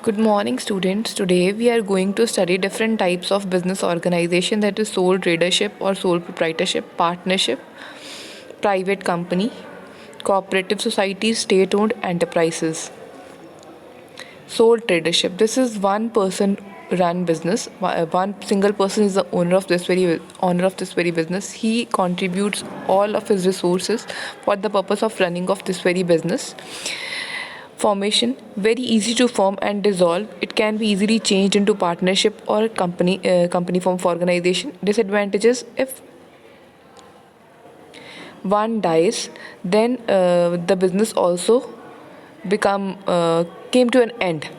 Good morning, students. Today we are going to study different types of business organization, that is sole tradership or sole proprietorship, partnership, private company, cooperative societies, state owned enterprises. Sole tradership. This is one person run business. One single person is the owner of this very business. He contributes all of his resources for the purpose of running of this very business. Formation, very easy to form and dissolve. It can be easily changed into partnership or company form for organization. Disadvantages: if one dies, then the business also become came to an end.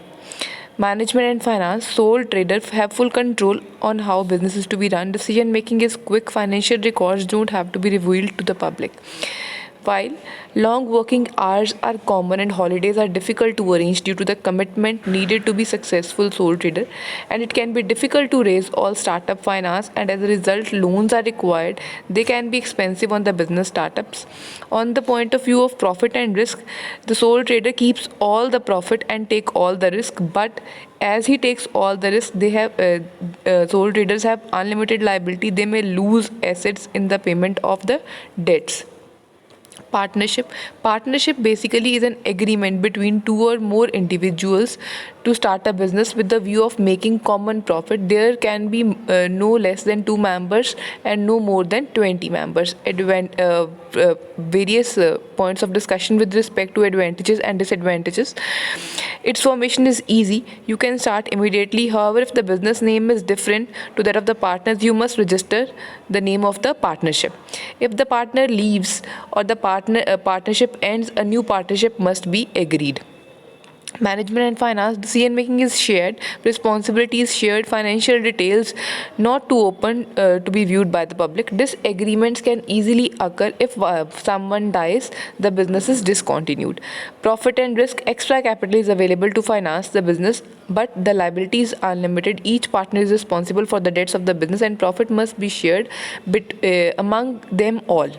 Management and finance, sole traders have full control on how business is to be run. Decision making is quick. Financial records don't have to be revealed to the public. While long working hours are common and holidays are difficult to arrange due to the commitment needed to be successful sole trader, and it can be difficult to raise all startup finance, and as a result loans are required. They can be expensive on the business startups. On the point of view of profit and risk, the sole trader keeps all the profit and take all the risk, but as he takes all the risk, they have sole traders have unlimited liability. They may lose assets in the payment of the debts. Partnership basically is an agreement between two or more individuals to start a business with the view of making common profit. There can be no less than two members and no more than 20 members. Various points of discussion with respect to advantages and disadvantages. Its formation is easy. You can start immediately. However, if the business name is different to that of the partners, you must register the name of the partnership. If the partner leaves or the partnership ends, a new partnership must be agreed. Management and finance, decision making is shared, responsibility is shared, financial details not too open to be viewed by the public. Disagreements can easily occur if someone dies, the business is discontinued. Profit and risk, extra capital is available to finance the business, but the liabilities are limited. Each partner is responsible for the debts of the business, and profit must be shared among them all.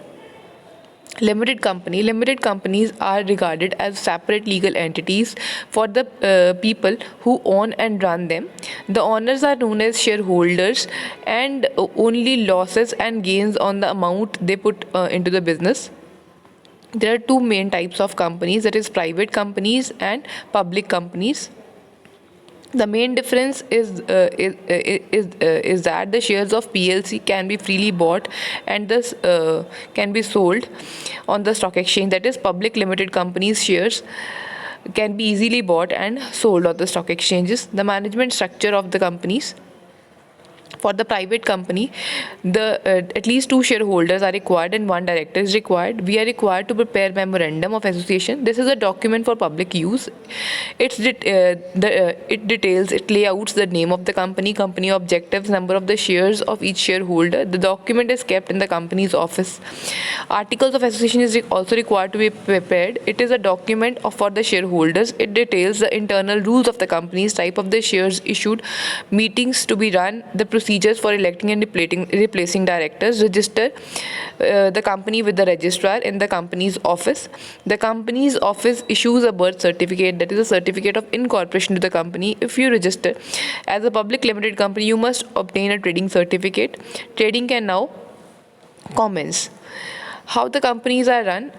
Limited companies are regarded as separate legal entities for the people who own and run them. The owners are known as shareholders, and only losses and gains on the amount they put into the business. There are two main types of companies, that is private companies and public companies. The main difference is that the shares of PLC can be freely bought and thus can be sold on the stock exchange. That is, public limited companies shares can be easily bought and sold on the stock exchanges. The management structure of the companies: for the private company, the at least two shareholders are required and one director is required. We are required to prepare memorandum of association. This is a document for public use. It details, it layouts the name of the company objectives, number of the shares of each shareholder. The document is kept in the company's office. Articles of association is also required to be prepared. It is a document for the shareholders. It details the internal rules of the company's type of the shares issued, meetings to be run, the procedures for electing and replacing directors. Register the company with the registrar in the company's office. The company's office issues a birth certificate, that is a certificate of incorporation to the company. If you register as a public limited company, you must obtain a trading certificate. Trading can now commence. How the companies are run: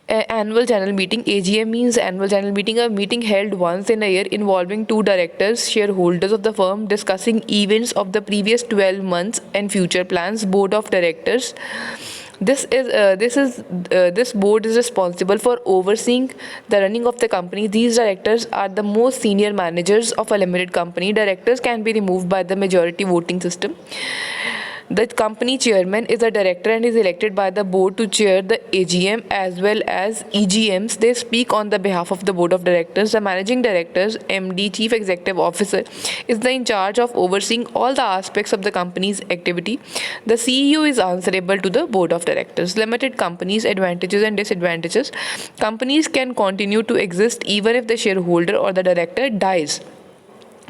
annual general meeting. AGM means annual general meeting, a meeting held once in a year involving two directors, shareholders of the firm, discussing events of the previous 12 months and future plans. Board of directors: this board is responsible for overseeing the running of the company. These directors are the most senior managers of a limited company. Directors can be removed by the majority voting system. The company chairman is a director and is elected by the board to chair the AGM as well as EGMs. They speak on the behalf of the board of directors. The managing directors, MD, chief executive officer, is in charge of overseeing all the aspects of the company's activity. The CEO is answerable to the board of directors. Limited companies, advantages and disadvantages: companies can continue to exist even if the shareholder or the director dies.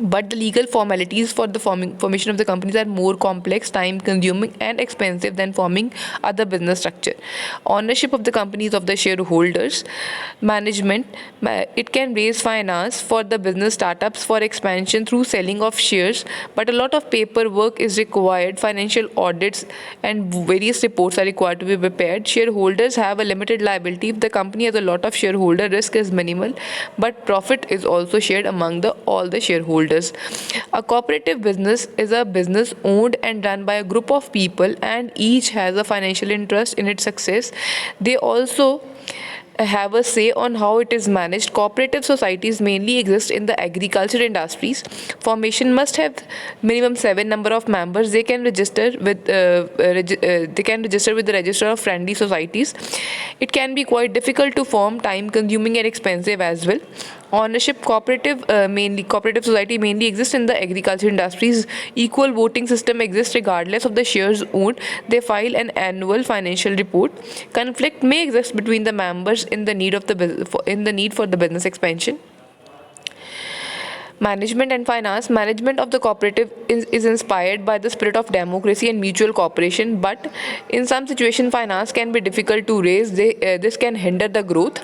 but the legal formalities for the formation of the companies are more complex, time consuming, and expensive than forming other business structure. Ownership of the companies of the shareholders, management, it can raise finance for the business startups for expansion through selling of shares, but a lot of paperwork is required. Financial audits and various reports are required to be prepared. Shareholders have a limited liability if the company has a lot of shareholder. Risk is minimal, but profit is also shared among all the shareholders. A cooperative business is a business owned and run by a group of people, and each has a financial interest in its success. They also have a say on how it is managed. Cooperative societies mainly exist in the agriculture industries. Formation must have minimum 7 number of members. They can register with the register of friendly societies. It can be quite difficult to form, time consuming and expensive as well. Ownership cooperative society mainly exists in the agriculture industries. Equal voting system exists regardless of the shares owned. They file an annual financial report. Conflict may exist between the members in the need for the business expansion. Management and finance. Management of the cooperative is inspired by the spirit of democracy and mutual cooperation, but in some situations finance can be difficult to raise. This can hinder the growth.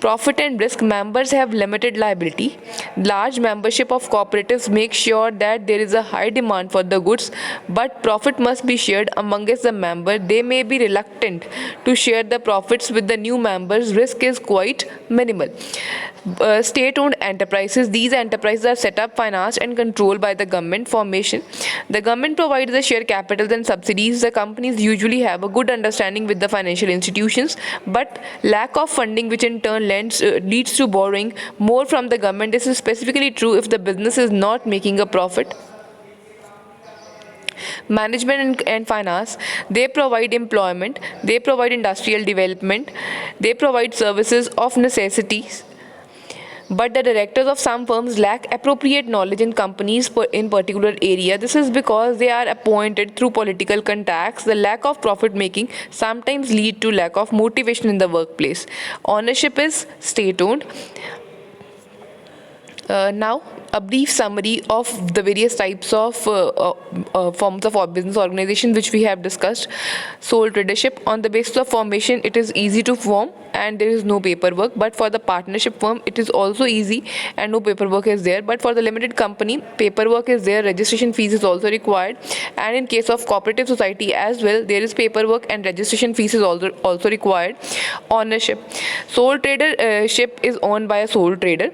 Profit and risk. Members have limited liability. Large membership of cooperatives makes sure that there is a high demand for the goods, but profit must be shared amongst the member. They may be reluctant to share the profits with the new members. Risk is quite minimal. State-owned enterprises. These enterprises are set up, financed, and controlled by the government. Formation. The government provides the share capitals and subsidies. The companies usually have a good understanding with the financial institutions, but lack of funding, which in turn leads to borrowing more from the government. This is specifically true if the business is not making a profit. Management and finance. They provide employment, they provide industrial development, they provide services of necessities, but the directors of some firms lack appropriate knowledge in companies in particular area. This is because they are appointed through political contacts. The lack of profit making sometimes lead to lack of motivation in the workplace. Ownership is state owned. Now, a brief summary of the various types of forms of business organization which we have discussed. Sole tradership. On the basis of formation, it is easy to form and there is no paperwork, but for the partnership firm it is also easy and no paperwork is there, but for the limited company paperwork is there, registration fees is also required, and in case of cooperative society as well there is paperwork and registration fees is also required. Ownership. Sole tradership is owned by a sole trader,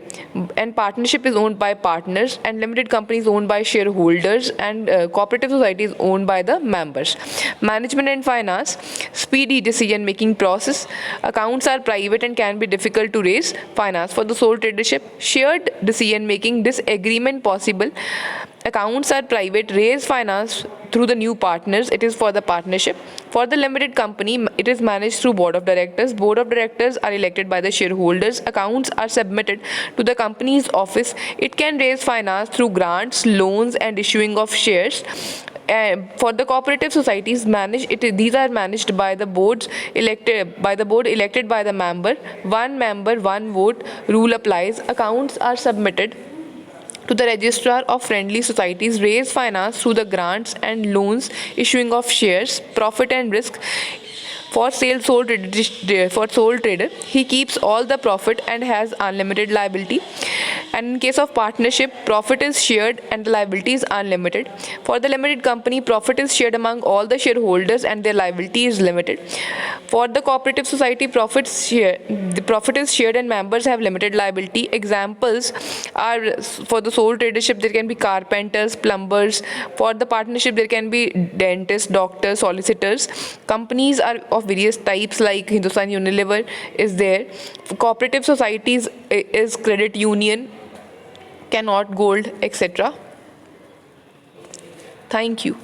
and partnership is owned by partners, and limited company is owned by shareholders, and cooperative society is owned by the members. Management and finance. Speedy decision making process. Accounts are private and can be difficult to raise finance. For the sole tradership, shared decision making, disagreement possible. Accounts are private, raise finance through the new partners. It is for the partnership. For the limited company, it is managed through board of directors. Board of directors are elected by the shareholders. Accounts are submitted to the company's office. It can raise finance through grants, loans, and issuing of shares. For the cooperative societies, these are managed by the board elected by the member. One member, one vote rule applies. Accounts are submitted to the registrar of friendly societies. Raise finance through the grants and loans, issuing of shares. Profit and risk. For sole trader, he keeps all the profit and has unlimited liability. And in case of partnership, profit is shared and the liability is unlimited. For the limited company, profit is shared among all the shareholders and their liability is limited. For the cooperative society, the profit is shared and members have limited liability. Examples are, for the sole tradership, there can be carpenters, plumbers. For the partnership, there can be dentists, doctors, solicitors. Companies are of various types, like Hindustan Unilever is there. For cooperative societies is credit union, Cannot Gold, etc. Thank you.